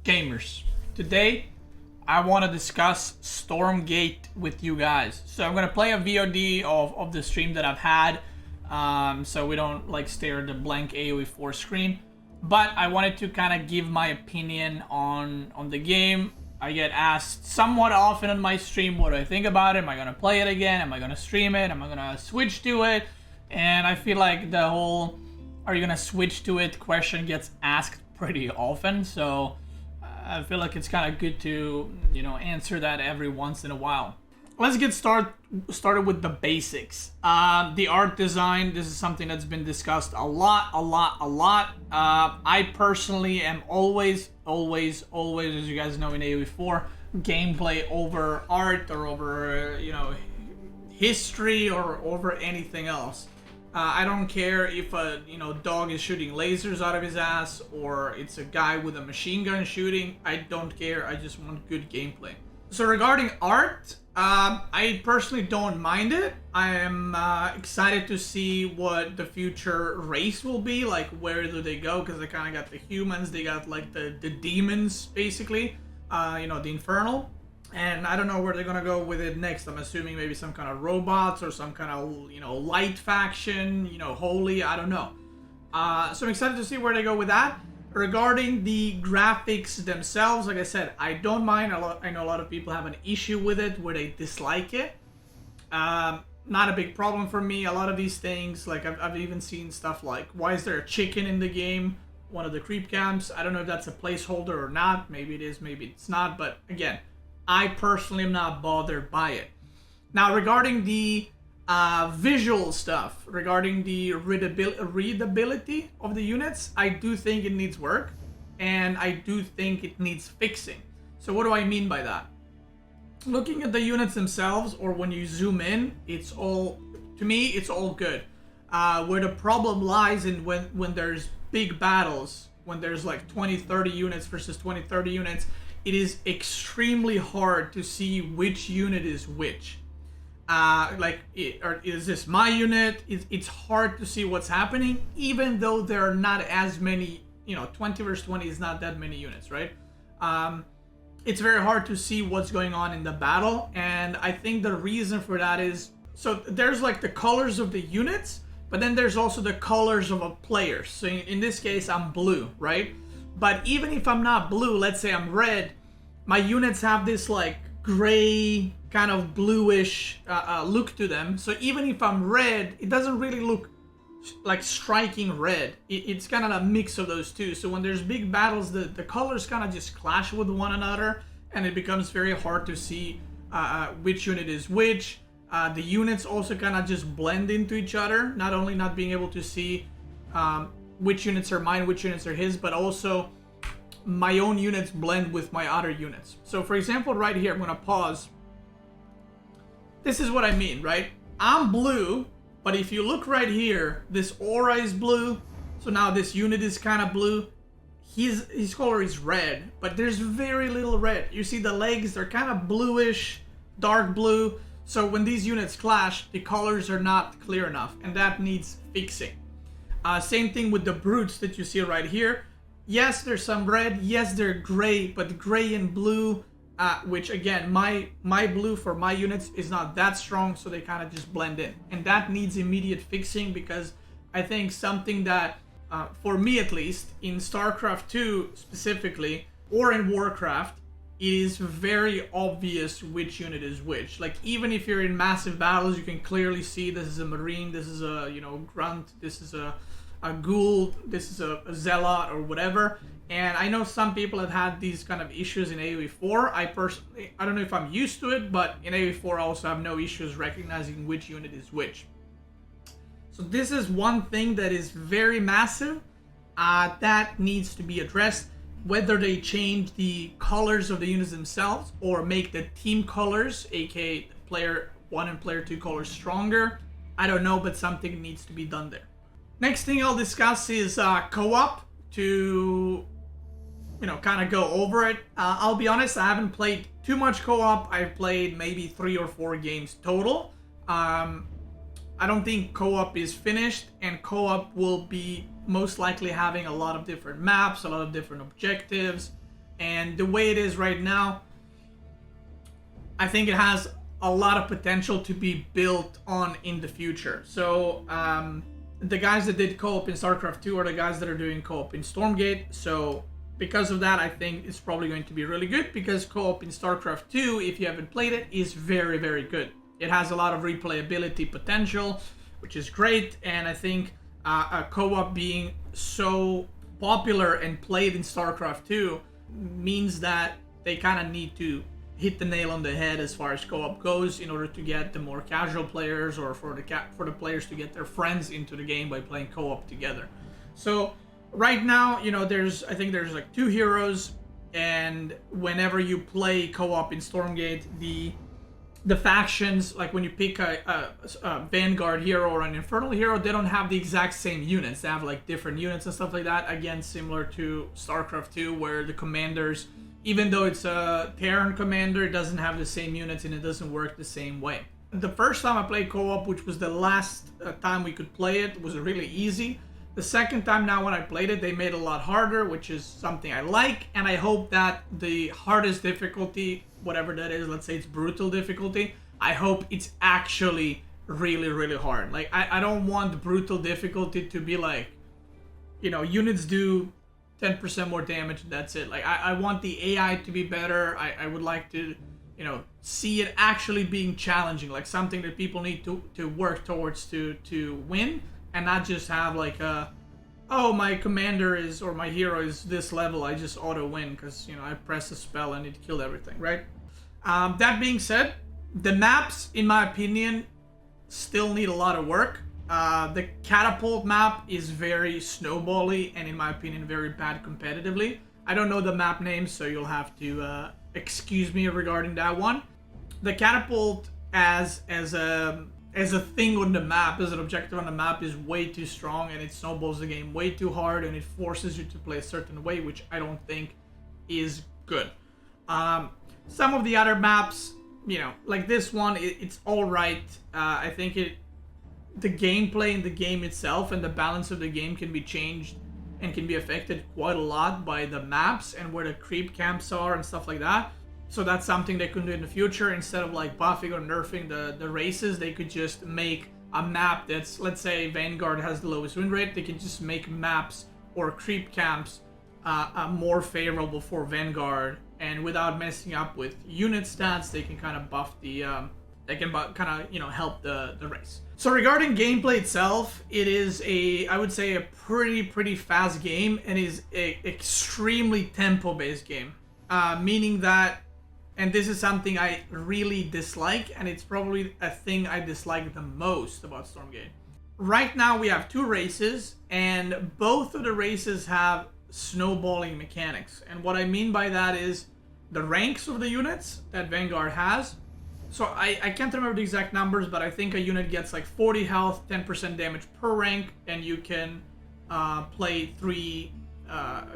Gamers, today I want to discuss Stormgate with you guys. So I'm going to play a VOD of the stream that I've had, so we don't like stare at the blank AoE4 screen. But I wanted to kind of give my opinion on the game. I get asked somewhat often on my stream what do I think about it. Am I going to play it again? Am I going to stream it? Am I going to switch to it? And I feel like the whole are you going to switch to it question gets asked pretty often. So I feel like it's kind of good to, answer that every once in a while. Let's get started with the basics. The art design, this is something that's been discussed a lot. I personally am always, as you guys know in AoE4, gameplay over art or over, history or over anything else. I don't care if a dog is shooting lasers out of his ass or it's a guy with a machine gun shooting. I don't care. I just want good gameplay. So regarding art, I personally don't mind it. I am excited to see what the future race will be. Like, where do they go? Because they kind of got the humans. They got like the demons, basically. The Infernal. And I don't know where they're gonna go with it next. I'm assuming maybe some kind of robots or some kind of, light faction, holy, I don't know. So I'm excited to see where they go with that. Regarding the graphics themselves, like I said, I don't mind. I know a lot of people have an issue with it where they dislike it. Not a big problem for me. A lot of these things, like I've even seen stuff like, why is there a chicken in the game? One of the creep camps. I don't know if that's a placeholder or not. Maybe it is, maybe it's not. But again, I personally am not bothered by it. Now, regarding the visual stuff, regarding the readability of the units, I do think it needs work, and I do think it needs fixing. So what do I mean by that? Looking at the units themselves, or when you zoom in, to me, it's all good. Where the problem lies in when there's big battles, when there's like 20-30 units versus 20-30 units, it is extremely hard to see which unit is which. Is this my unit? It's hard to see what's happening, even though there are not as many, 20 versus 20 is not that many units, right? It's very hard to see what's going on in the battle, and I think the reason for that is, so there's like the colors of the units, but then there's also the colors of a player. So in this case, I'm blue, right? But even if I'm not blue, let's say I'm red, my units have this like gray kind of bluish look to them. So even if I'm red, it doesn't really look like striking red. It's kind of a mix of those two. So when there's big battles, the colors kind of just clash with one another, and it becomes very hard to see which unit is which. The units also kind of just blend into each other, not only not being able to see which units are mine, which units are his, but also my own units blend with my other units. So for example, right here, I'm gonna pause. This is what I mean, right? I'm blue, but if you look right here, this aura is blue. So now this unit is kind of blue. His color is red, but there's very little red. You see the legs, they're kind of bluish, dark blue. So when these units clash, the colors are not clear enough, and that needs fixing. Same thing with the brutes that you see right here. Yes, there's some red. Yes, they're gray, but gray and blue, which again, my blue for my units is not that strong, so they kind of just blend in. And that needs immediate fixing, because I think something that, for me at least, in StarCraft 2 specifically, or in Warcraft, it is very obvious which unit is which. Like, even if you're in massive battles, you can clearly see this is a Marine, this is a, Grunt, this is a Ghoul, this is a Zealot, or whatever. And I know some people have had these kind of issues in AoE4. I don't know if I'm used to it, but in AoE4 I also have no issues recognizing which unit is which. So this is one thing that is very massive that needs to be addressed. Whether they change the colors of the units themselves or make the team colors, aka player 1 and player 2 colors, stronger, I don't know, but something needs to be done there. Next thing I'll discuss is co-op, to kind of go over it. I'll be honest, I haven't played too much co-op. I've played maybe 3 or 4 games total. I don't think co-op is finished, and co-op will be most likely having a lot of different maps, a lot of different objectives. And the way it is right now, I think it has a lot of potential to be built on in the future. So the guys that did co-op in StarCraft 2 are the guys that are doing co-op in Stormgate. So because of that, I think it's probably going to be really good, because co-op in StarCraft 2, if you haven't played it, is very, very good. It has a lot of replayability potential, which is great. And I think a co-op being so popular and played in StarCraft 2 means that they kind of need to hit the nail on the head as far as co-op goes, in order to get the more casual players, or for the players to get their friends into the game by playing co-op together. So right now, you know, I think there's like 2 heroes, and whenever you play co-op in Stormgate, the factions, like when you pick a Vanguard hero or an Infernal hero, they don't have the exact same units. They have like different units and stuff like that. Again, similar to StarCraft 2, where the commanders, even though it's a Terran commander, it doesn't have the same units and it doesn't work the same way. The first time I played co-op, which was the last time we could play it, was really easy. The second time now when I played it, they made it a lot harder, which is something I like. And I hope that the hardest difficulty, whatever that is, let's say it's brutal difficulty, I hope it's actually really, really hard. Like, I don't want brutal difficulty to be like, you know, units do 10% more damage, and that's it. Like, I want the AI to be better. I would like to, you know, see it actually being challenging, like something that people need to work towards to win, and not just have like oh, my commander is, or my hero is this level, I just auto win because, you know, I press a spell and it killed everything, right? That being said, the maps, in my opinion, still need a lot of work. The catapult map is very snowbally, and in my opinion, very bad competitively. I don't know the map names, so you'll have to excuse me regarding that one. The catapult as a thing on the map, as an objective on the map, is way too strong, and it snowballs the game way too hard, and it forces you to play a certain way, which I don't think is good. Some of the other maps, you know, like this one, it's all right. I think the gameplay in the game itself and the balance of the game can be changed and can be affected quite a lot by the maps and where the creep camps are and stuff like that. So that's something they could do in the future. Instead of like buffing or nerfing the races, they could just make a map that's, let's say Vanguard has the lowest win rate, they can just make maps or creep camps more favorable for Vanguard, and without messing up with unit stats, they can kind of buff the they can kind of, you know, help the race. So regarding gameplay itself, it is I would say a pretty fast game, and is a extremely tempo-based game, meaning that, and this is something I really dislike, and it's probably a thing I dislike the most about Stormgate. Right now we have 2 races, and both of the races have snowballing mechanics. And what I mean by that is the ranks of the units that Vanguard has. So I can't remember the exact numbers, but I think a unit gets like 40 health, 10% damage per rank, and you can play 3,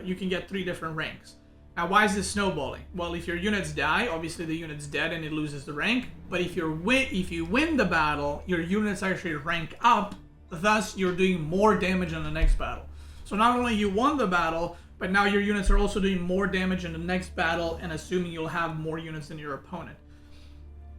you can get 3 different ranks. Now, why is this snowballing? Well, if your units die, obviously the unit's dead and it loses the rank. But if you win the battle, your units actually rank up, thus you're doing more damage on the next battle. So not only you won the battle, but now your units are also doing more damage in the next battle, and assuming you'll have more units than your opponent.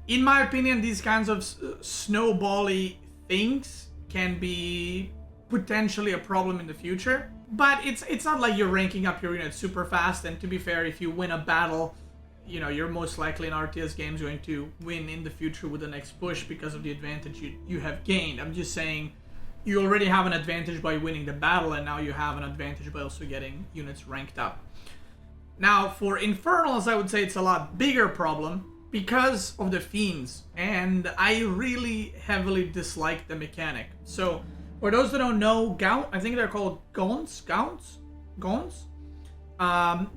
In my opinion, these kinds of snowbally things can be potentially a problem in the future. But it's not like you're ranking up your units super fast, and to be fair, if you win a battle, you know, you're most likely in RTS games going to win in the future with the next push because of the advantage you have gained. I'm just saying, you already have an advantage by winning the battle, and now you have an advantage by also getting units ranked up. Now, for Infernals, I would say it's a lot bigger problem because of the Fiends, and I really heavily dislike the mechanic. So, for those that don't know, Gaunt, I think they're called Gaunts?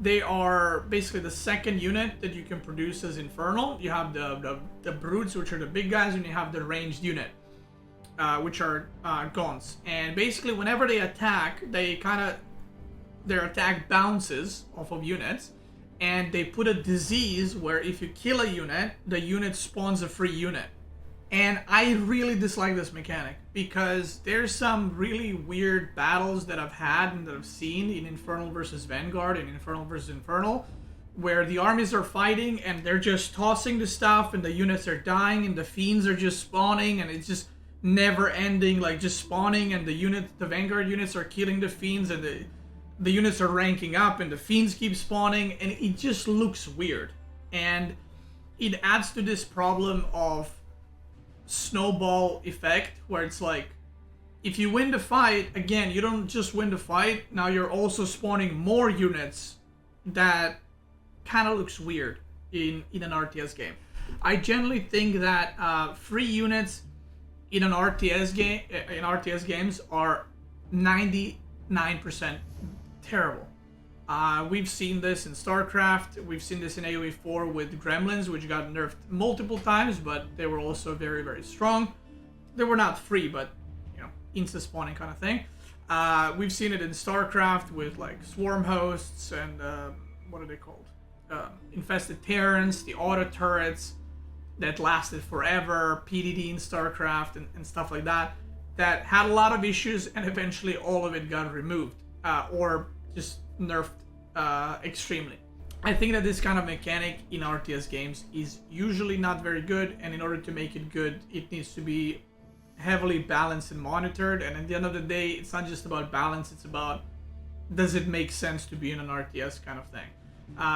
They are basically the second unit that you can produce as Infernal. You have the Brutes, which are the big guys, and you have the ranged unit, which are Gaunts. And basically, whenever they attack, their attack bounces off of units, and they put a disease where if you kill a unit, the unit spawns a free unit. And I really dislike this mechanic, because there's some really weird battles that I've had and that I've seen in Infernal versus Vanguard and Infernal versus Infernal, where the armies are fighting and they're just tossing the stuff and the units are dying and the fiends are just spawning and it's just never ending, like just spawning, and the Vanguard units are killing the fiends and the units are ranking up and the fiends keep spawning, and it just looks weird. And it adds to this problem of snowball effect, where it's like, if you win the fight, again, you don't just win the fight, now you're also spawning more units. That kind of looks weird in an RTS game. I generally think that free units in an RTS game, in RTS games, are 99% terrible. We've seen this in StarCraft. We've seen this in AoE 4 with Gremlins, which got nerfed multiple times, but they were also very, very strong. They were not free, but insta spawning kind of thing. We've seen it in StarCraft with like swarm hosts and what are they called? Infested Terrans, the auto turrets that lasted forever, PDD in StarCraft and stuff like that. That had a lot of issues, and eventually all of it got removed or just nerfed extremely. I think that this kind of mechanic in RTS games is usually not very good, and in order to make it good, it needs to be heavily balanced and monitored. And at the end of the day, it's not just about balance, it's about, does it make sense to be in an RTS kind of thing.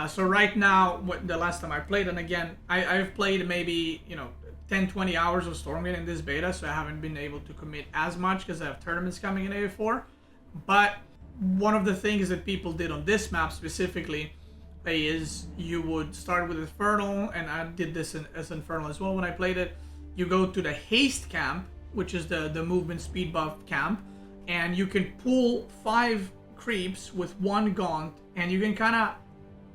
So right now, the last time I played, and again, I've played maybe 10-20 hours of Stormgate in this beta, so I haven't been able to commit as much because I have tournaments coming in AO4. But one of the things that people did on this map specifically is you would start with Infernal, and I did this as Infernal as well when I played it. You go to the haste camp, which is the movement speed buff camp, and you can pull 5 creeps with 1 Gaunt, and you can kind of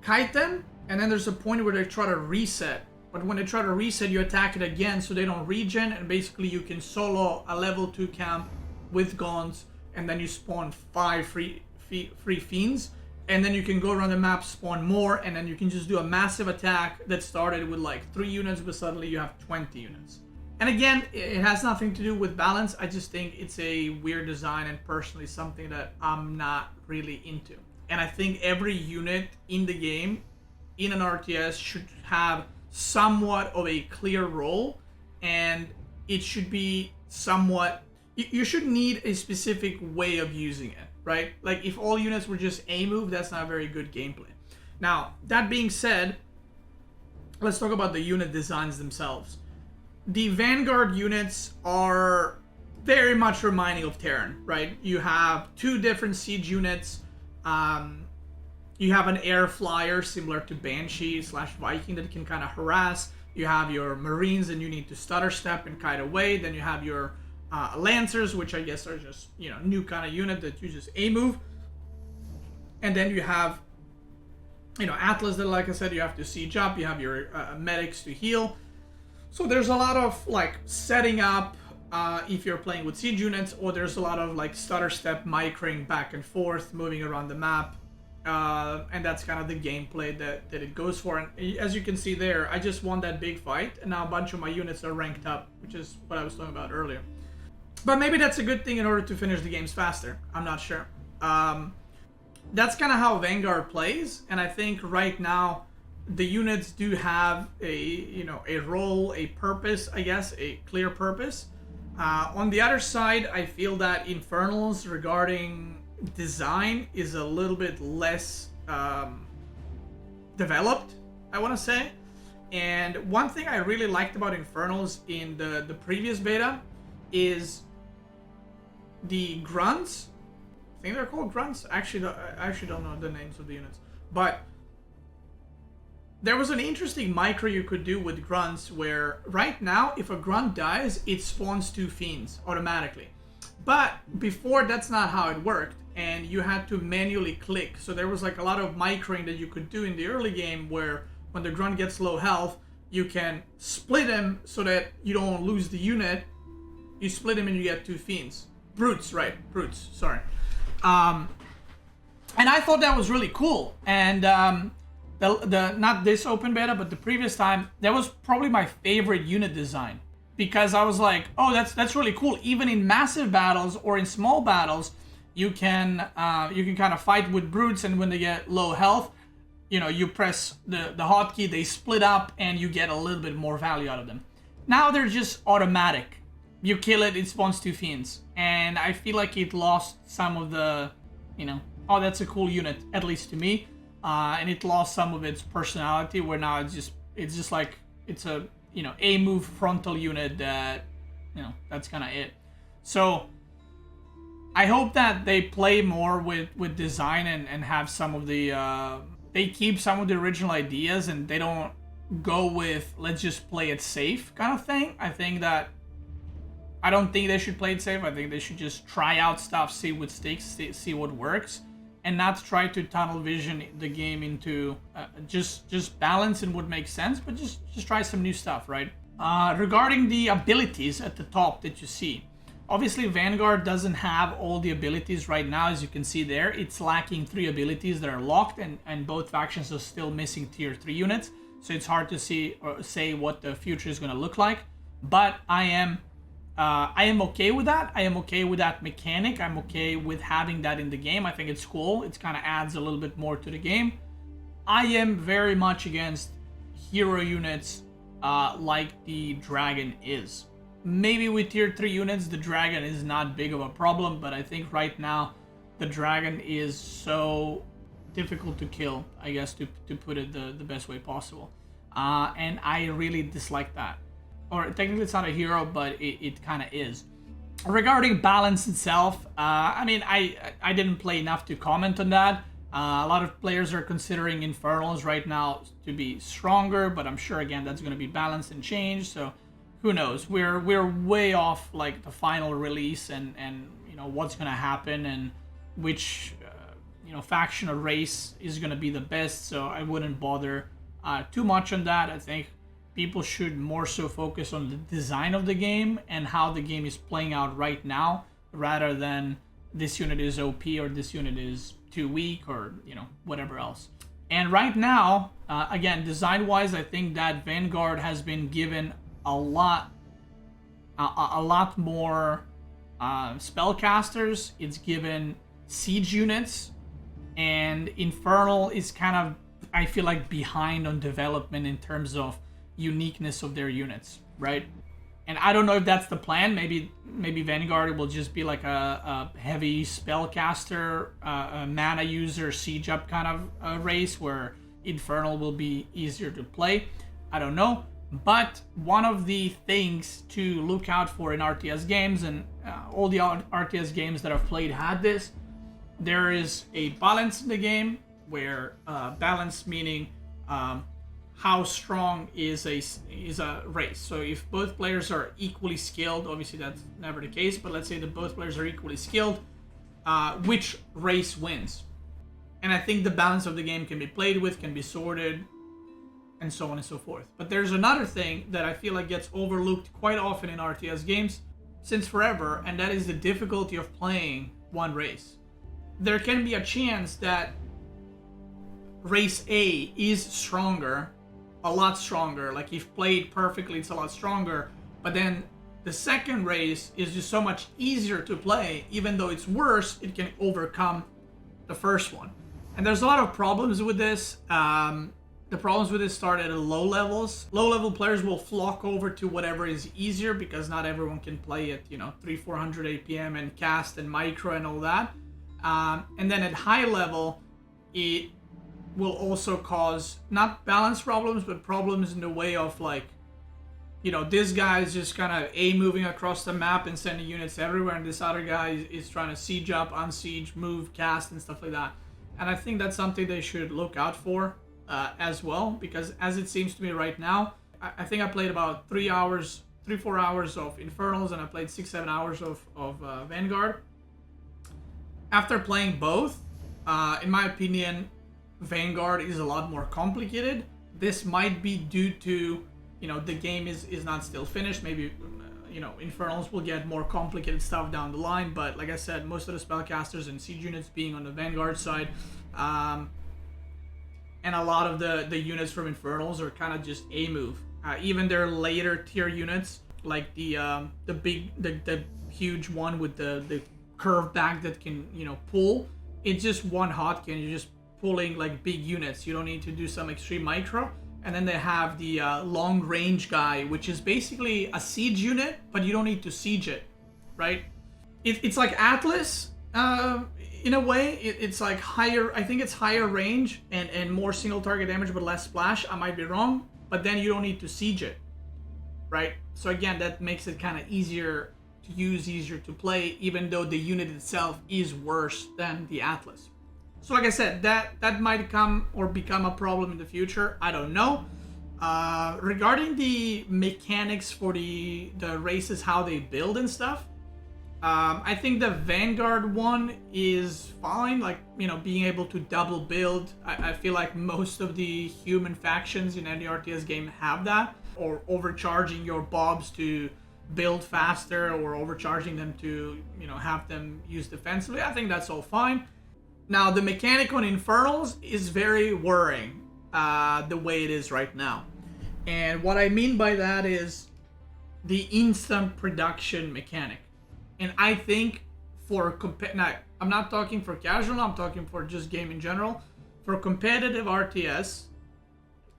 kite them, and then there's a point where they try to reset. But when they try to reset, you attack it again so they don't regen, and basically you can solo a level 2 camp with Gaunts, and then you spawn 5 free fiends, and then you can go around the map, spawn more, and then you can just do a massive attack that started with like 3 units, but suddenly you have 20 units. And again, it has nothing to do with balance. I just think it's a weird design, and personally something that I'm not really into. And I think every unit in the game, in an RTS, should have somewhat of a clear role, and it should be somewhat, you should need a specific way of using it, right? Like if all units were just A move, that's not very good gameplay. Now, that being said, let's talk about the unit designs themselves. The Vanguard units are very much reminding of Terran, right? You have 2 different siege units. You have an air flyer similar to Banshee / Viking that can kind of harass. You have your Marines, and you need to stutter step and kite away. Then you have your Lancers, which I guess are just new kind of unit that you just A move. And then you have Atlas that, like I said, you have to siege up. You have your medics to heal. So there's a lot of like setting up if you're playing with siege units, or there's a lot of like stutter step, micring back and forth, moving around the map. And that's kind of the gameplay that it goes for. And as you can see there, I just won that big fight, and now a bunch of my units are ranked up, which is what I was talking about earlier. But maybe that's a good thing in order to finish the games faster. I'm not sure. That's kind of how Vanguard plays, and I think right now the units do have a role, a purpose, I guess, a clear purpose. On the other side, I feel that Infernals regarding design is a little bit less developed, I want to say. And one thing I really liked about Infernals in the previous beta is the grunts. I think they're called grunts. I actually don't know the names of the units, but there was an interesting micro you could do with grunts where right now, if a grunt dies, it spawns 2 fiends automatically. But before, that's not how it worked, and you had to manually click. So there was like a lot of microing that you could do in the early game, where when the grunt gets low health, you can split him so that you don't lose the unit. You split him and you get 2 fiends. Brutes, right? Brutes, sorry. And I thought that was really cool. And the not this open beta, but the previous time, that was probably my favorite unit design, because I was like, oh, that's really cool. Even in massive battles or in small battles, you can kind of fight with brutes, and when they get low health, you press the hotkey, they split up, and you get a little bit more value out of them. Now they're just automatic. You kill it, it spawns 2 fiends. And I feel like it lost some of the, oh, that's a cool unit, at least to me. And it lost some of its personality, where now it's just like, it's a, a move frontal unit that, that's kind of it. So I hope that they play more with design and have some of the, they keep some of the original ideas and they don't go with, let's just play it safe kind of thing. I don't think they should play it safe. I think they should just try out stuff, see what sticks, see what works, and not try to tunnel vision the game into just balance and what makes sense, but just try some new stuff, right? Regarding the abilities at the top that you see, obviously Vanguard doesn't have all the abilities right now, as you can see there. It's lacking 3 abilities that are locked, and both factions are still missing tier 3 units, so it's hard to see or say what the future is going to look like. But I am okay with that. I am okay with that mechanic. I'm okay with having that in the game. I think it's cool. It kind of adds a little bit more to the game. I am very much against hero units like the dragon is. Maybe with tier 3 units, the dragon is not big of a problem, but I think right now the dragon is so difficult to kill, I guess, to put it the best way possible. And I really dislike that. Or technically it's not a hero, but it kind of is. Regarding balance itself, I mean, I didn't play enough to comment on that. A lot of players are considering Infernals right now to be stronger, but I'm sure, again, that's going to be balanced and changed, so who knows? We're way off, like, the final release and what's going to happen and which, faction or race is going to be the best, so I wouldn't bother too much on that. I think people should more so focus on the design of the game and how the game is playing out right now, rather than this unit is OP or this unit is too weak or, whatever else. And right now, again, design-wise, I think that Vanguard has been given a lot more spellcasters. It's given siege units, and Infernal is kind of, I feel like, behind on development in terms of uniqueness of their units, right? And I don't know if that's the plan. Maybe Vanguard will just be like a heavy spellcaster, a mana user, siege up kind of race, where Infernal will be easier to play. I don't know. But one of the things to look out for in RTS games, and all the RTS games that I've played had this, there is a balance in the game, where balance meaning how strong is a race. So if both players are equally skilled, obviously that's never the case, but let's say that both players are equally skilled, which race wins? And I think the balance of the game can be played with, can be sorted, and so on and so forth. But there's another thing that I feel like gets overlooked quite often in RTS games since forever, and that is the difficulty of playing one race. There can be a chance that race A is stronger, a lot stronger, like if played perfectly it's a lot stronger, but then the second race is just so much easier to play. Even though it's worse, it can overcome the first one. And there's a lot of problems with this. The problems with this start at low levels. Low level players will flock over to whatever is easier, because not everyone can play at 300-400 APM and cast and micro and all that. And then at high level, it will also cause not balance problems, but problems in the way of, like, this guy is just kind of moving across the map and sending units everywhere, and this other guy is trying to siege up, unsiege, move, cast, and stuff like that. And I think that's something they should look out for as well, because as it seems to me right now, I think I played about 3-4 hours of Infernals, and I played 6-7 hours of Vanguard. After playing both, in my opinion, Vanguard is a lot more complicated. This might be due to, the game is not still finished. Maybe, Infernals will get more complicated stuff down the line. But like I said, most of the spellcasters and siege units being on the Vanguard side, and a lot of the units from Infernals are kind of just a move. Even their later tier units, like the huge one with the curve back that can pull, it's just one hotkey and you just pulling like big units. You don't need to do some extreme micro. And then they have the long range guy, which is basically a siege unit, but you don't need to siege it, right? It's like Atlas in a way. It's like higher, I think it's higher range and more single target damage, but less splash. I might be wrong, but then you don't need to siege it, right? So again, that makes it kind of easier to use, easier to play, even though the unit itself is worse than the Atlas. So like I said, that might come or become a problem in the future. I don't know. Regarding the mechanics for the races, how they build and stuff, I think the Vanguard one is fine. Like, you know, being able to double build. I feel like most of the human factions in any RTS game have that. Or overcharging your bobs to build faster, or overcharging them to, you know, have them use defensively. I think that's all fine. Now, the mechanic on Infernals is very worrying, the way it is right now. And what I mean by that is the instant production mechanic. And I think for now, I'm not talking for casual, I'm talking for just game in general. For competitive RTS,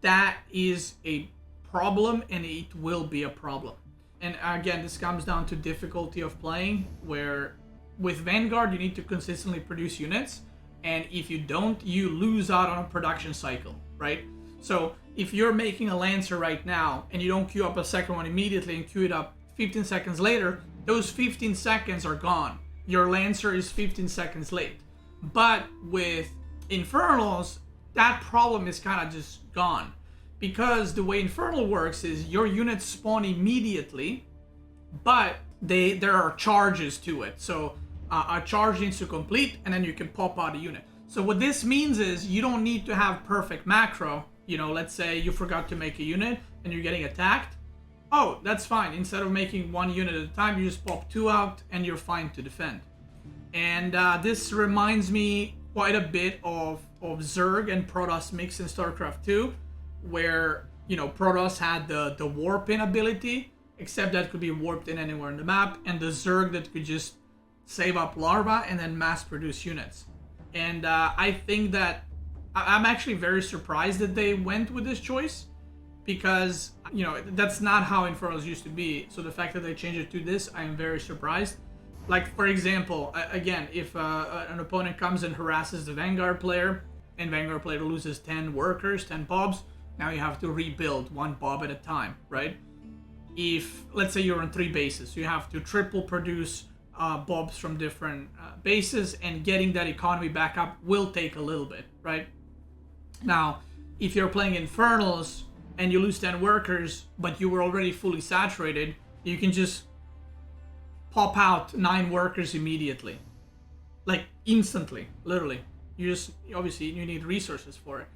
that is a problem, and it will be a problem. And again, this comes down to difficulty of playing, where with Vanguard, you need to consistently produce units. And if you don't, you lose out on a production cycle, right? So if you're making a Lancer right now and you don't queue up a second one immediately and queue it up 15 seconds later, those 15 seconds are gone. Your Lancer is 15 seconds late. But with Infernals, that problem is kind of just gone. Because the way Infernal works is your units spawn immediately, but there are charges to it. So a charge needs to complete, and then you can pop out a unit. So what this means is you don't need to have perfect macro. You know, let's say you forgot to make a unit and you're getting attacked. Oh, that's fine. Instead of making one unit at a time, you just pop two out and you're fine to defend. And this reminds me quite a bit of Zerg and Protoss mix in StarCraft 2, where, you know, Protoss had the warp in ability, except that could be warped in anywhere in the map, and the Zerg that could just save up larva and then mass produce units. And I think that I'm actually very surprised that they went with this choice, because, you know, that's not how Infernals used to be. So the fact that they changed it to this, I am very surprised. Like, for example, again, if an opponent comes and harasses the Vanguard player, and Vanguard player loses 10 workers, 10 bobs, now you have to rebuild one bob at a time, right? If, let's say you're on 3 bases, so you have to triple produce bobs from different bases, and getting that economy back up will take a little bit, right? Now, if you're playing Infernals and you lose 10 workers, but you were already fully saturated, you can just pop out 9 workers immediately. Like, instantly, literally. Obviously, you need resources for it.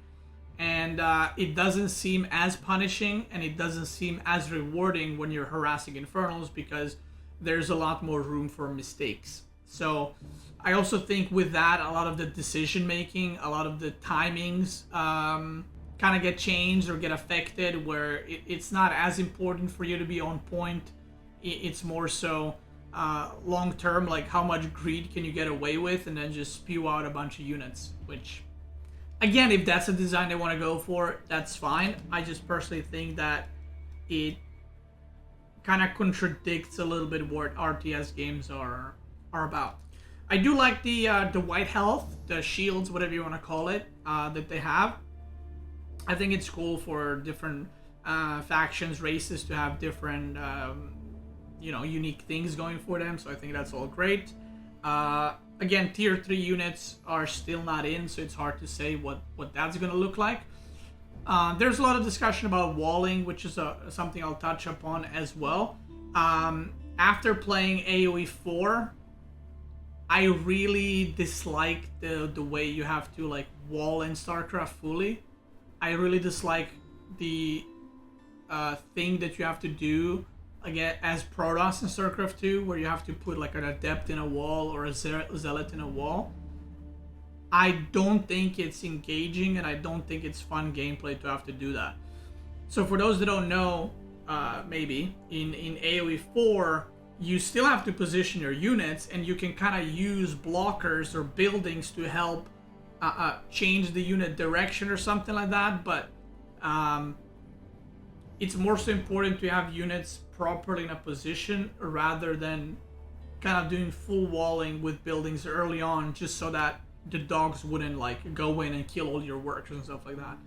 And it doesn't seem as punishing, and it doesn't seem as rewarding when you're harassing Infernals, because there's a lot more room for mistakes. So I also think with that, a lot of the decision making, a lot of the timings kind of get changed or get affected, where it's not as important for you to be on point. It's more so long term, like how much greed can you get away with, and then just spew out a bunch of units, which, again, if that's a design they want to go for, that's fine. I just personally think that it kind of contradicts a little bit what RTS games are about. I do like the white health, the shields, whatever you want to call it, that they have. I think it's cool for different factions, races to have different, unique things going for them. So I think that's all great. Again, tier 3 units are still not in, so it's hard to say what that's going to look like. There's a lot of discussion about walling, which is something I'll touch upon as well. After playing AoE 4, I really dislike the way you have to like wall in StarCraft fully. I really dislike the thing that you have to do again as Protoss in StarCraft 2, where you have to put like an adept in a wall or a zealot in a wall. I don't think it's engaging, and I don't think it's fun gameplay to have to do that. So for those that don't know, maybe in AoE 4, you still have to position your units, and you can kind of use blockers or buildings to help change the unit direction or something like that, but it's more so important to have units properly in a position rather than kind of doing full walling with buildings early on just so that the dogs wouldn't like go in and kill all your workers and stuff like that.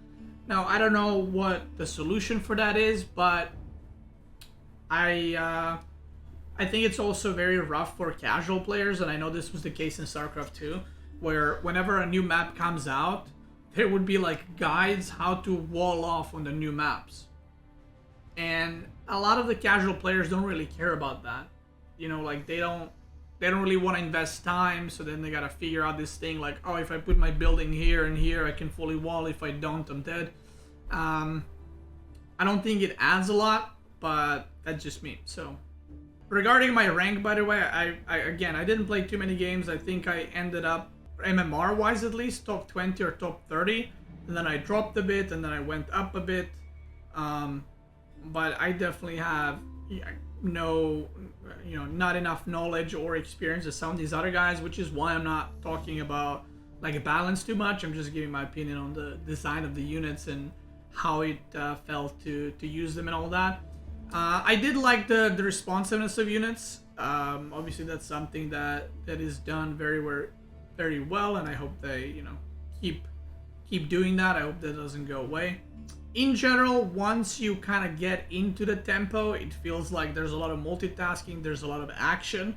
Now, I don't know what the solution for that is, but I think it's also very rough for casual players, and I know this was the case in StarCraft 2, where whenever a new map comes out, there would be like guides how to wall off on the new maps. And a lot of the casual players don't really care about that. You know, like they don't really want to invest time, so then they gotta figure out this thing like, oh, if I put my building here and here, I can fully wall. If I don't, I'm dead. I don't think it adds a lot, but that's just me. So regarding my rank, by the way, I didn't play too many games. I think I ended up, MMR wise at least, top 20 or top 30, and then I dropped a bit, and then I went up a bit. But I definitely have not enough knowledge or experience as some of these other guys, which is why I'm not talking about like a balance too much. I'm just giving my opinion on the design of the units and how it felt to use them and all that. I did like the responsiveness of units. Obviously that's something that is done very well, and I hope they keep doing that. I hope that doesn't go away. In general, once you kind of get into the tempo, it feels like there's a lot of multitasking, there's a lot of action.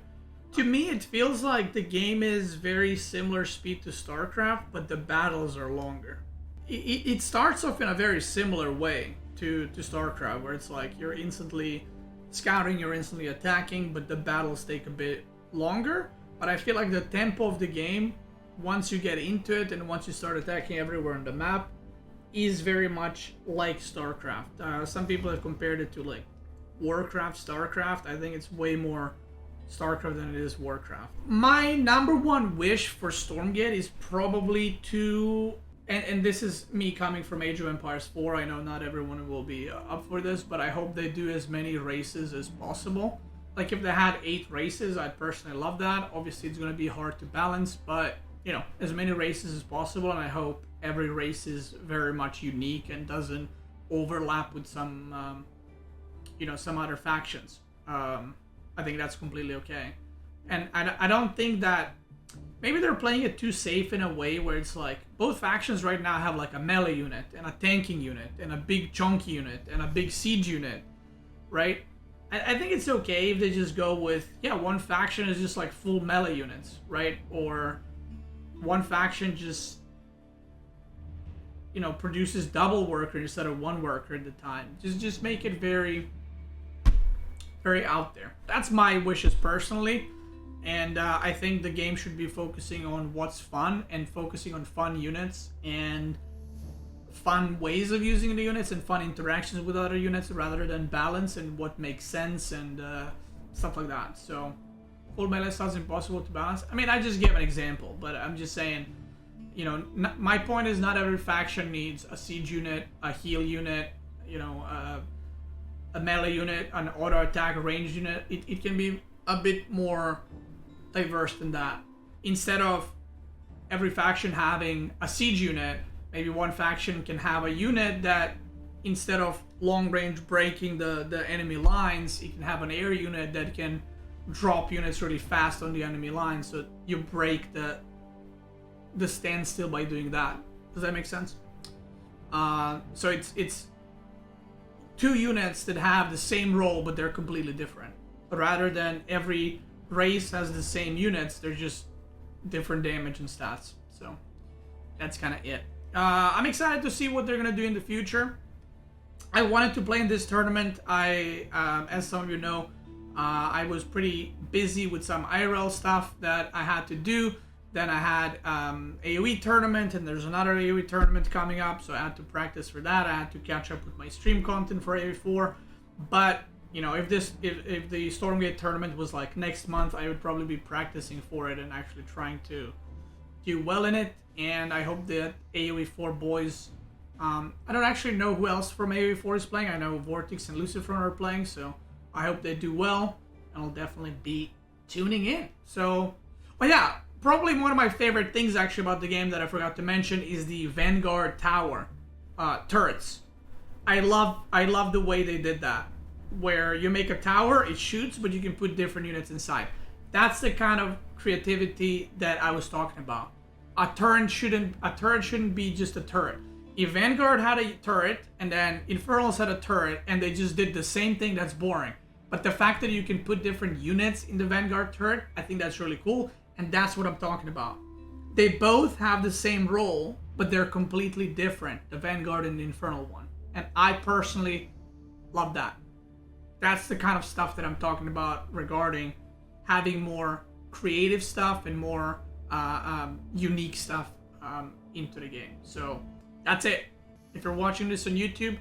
To me, it feels like the game is very similar speed to StarCraft, but the battles are longer. It starts off in a very similar way to StarCraft, where it's like you're instantly scouting, you're instantly attacking, but the battles take a bit longer. But I feel like the tempo of the game, once you get into it and once you start attacking everywhere on the map, is very much like StarCraft. Some people have compared it to like Warcraft, StarCraft. I think it's way more StarCraft than it is Warcraft. My number one wish for Stormgate is probably to, and this is me coming from Age of Empires 4. I know not everyone will be up for this, but I hope they do as many races as possible. Like if they had 8 races, I'd personally love that. Obviously it's going to be hard to balance, but as many races as possible, and I hope every race is very much unique and doesn't overlap with some some other factions. I think that's completely okay. And I don't think that, maybe they're playing it too safe in a way where it's like both factions right now have like a melee unit and a tanking unit and a big chunky unit and a big siege unit, right? I think it's okay if they just go with, one faction is just like full melee units, right? Or one faction just produces double worker instead of one worker at the time. Just make it very, very out there. That's my wishes personally, and I think the game should be focusing on what's fun and focusing on fun units and fun ways of using the units and fun interactions with other units rather than balance and what makes sense and stuff like that. So full melee sounds impossible to balance. I mean, I just gave an example, but I'm just saying, my point is not every faction needs a siege unit, a heal unit, a melee unit, an auto attack range unit. It can be a bit more diverse than that. Instead of every faction having a siege unit, maybe one faction can have a unit that, instead of long range breaking the enemy lines, it can have an air unit that can drop units really fast on the enemy line, so you break the standstill by doing that. Does that make sense? So it's 2 units that have the same role but they're completely different, rather than every race has the same units. They're just different damage and stats. So that's kind of it. I'm excited to see what they're gonna do in the future. I wanted to play in this tournament. As some of you know, I was pretty busy with some IRL stuff that I had to do. Then I had AoE tournament, and there's another AoE tournament coming up, so I had to practice for that. I had to catch up with my stream content for AoE4. But if the Stormgate tournament was like next month, I would probably be practicing for it and actually trying to do well in it. And I hope that AoE4 boys, I don't actually know who else from AoE4 is playing. I know Vortex and Lucifer are playing, so I hope they do well, and I'll definitely be tuning in. So, but yeah, probably one of my favorite things actually about the game that I forgot to mention is the Vanguard tower turrets. I love the way they did that, where you make a tower, it shoots, but you can put different units inside. That's the kind of creativity that I was talking about. A turret shouldn't be just a turret. If Vanguard had a turret and then Infernals had a turret and they just did the same thing, that's boring. But the fact that you can put different units in the Vanguard turret, I think that's really cool, and that's what I'm talking about. They both have the same role, but they're completely different, the Vanguard and the Infernal one. And I personally love that. That's the kind of stuff that I'm talking about regarding having more creative stuff and more unique stuff into the game. So that's it. If you're watching this on YouTube,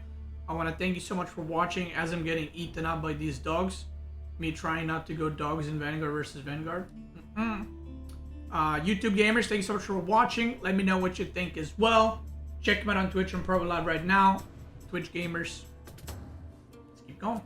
I want to thank you so much for watching as I'm getting eaten up by these dogs. Me trying not to go dogs in Vanguard versus Vanguard. YouTube gamers, thank you so much for watching. Let me know what you think as well. Check them out on Twitch. I'm probably live right now. Twitch gamers, let's keep going.